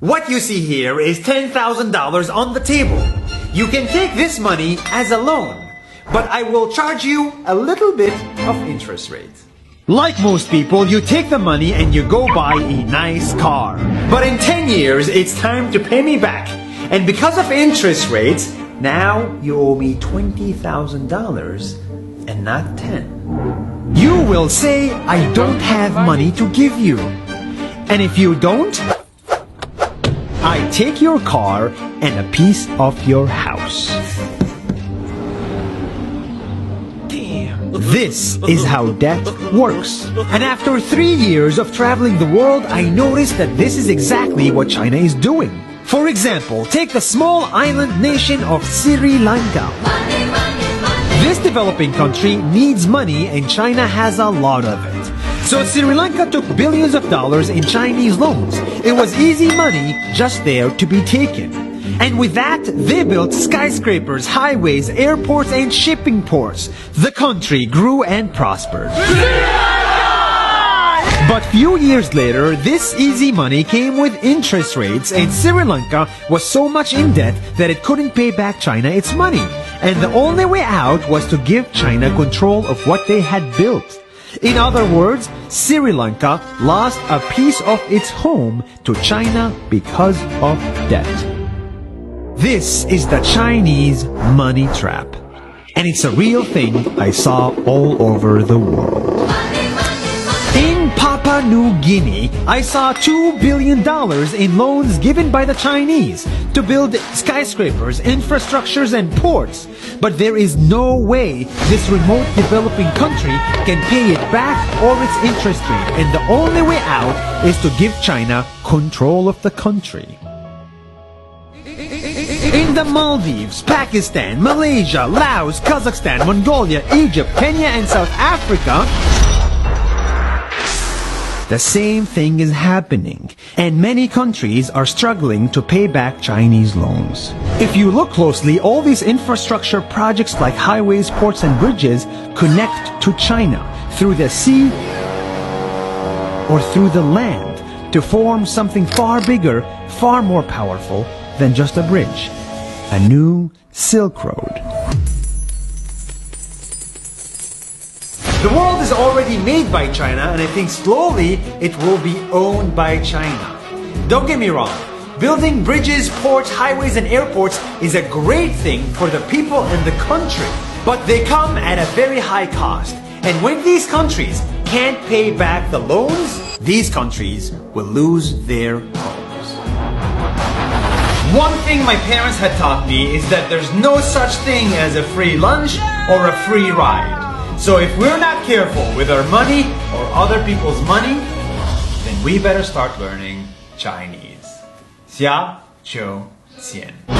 What you see here is $10,000 on the table. You can take this money as a loan, but I will charge you a little bit of interest rate. Like most people, you take the money and you go buy a nice car. But in 10 years, it's time to pay me back. And because of interest rates, now you owe me $20,000 and not 10. You will say, I don't have money to give you. And if you don't, I take your car and a piece of your house. This is how debt works. And after 3 years of traveling the world, I noticed that this is exactly what China is doing. For example, take the small island nation of Sri Lanka. This developing country needs money and China has a lot of it. So Sri Lanka took billions of dollars in Chinese loans. It was easy money just there to be taken. And with that, they built skyscrapers, highways, airports, and shipping ports. The country grew and prospered. But few years later, this easy money came with interest rates, and Sri Lanka was so much in debt that it couldn't pay back China its money. And the only way out was to give China control of what they had built. In other words, Sri Lanka lost a piece of its home to China because of debt. This is the Chinese money trap. And it's a real thing I saw all over the world. In Papua New Guinea, I saw $2 billion in loans given by the Chinese to build skyscrapers, infrastructures, and ports. But there is no way this remote developing country can pay it back or its interest rate. And the only way out is to give China control of the country. In the Maldives, Pakistan, Malaysia, Laos, Kazakhstan, Mongolia, Egypt, Kenya, and South Africa, the same thing is happening, and many countries are struggling to pay back Chinese loans. If you look closely, all these infrastructure projects like highways, ports, and bridges connect to China through the sea or through the land to form something far bigger, far more powerful than just a bridge. A new Silk Road. The world is already made by China, and I think slowly it will be owned by China. Don't get me wrong, building bridges, ports, highways, and airports is a great thing for the people and the country, but they come at a very high cost. And when these countries can't pay back the loans, these countries will lose their homes. One thing my parents had taught me is that there's no such thing as a free lunch or a free ride. So if we're not careful with our money or other people's money, then we better start learning Chinese. 下周见。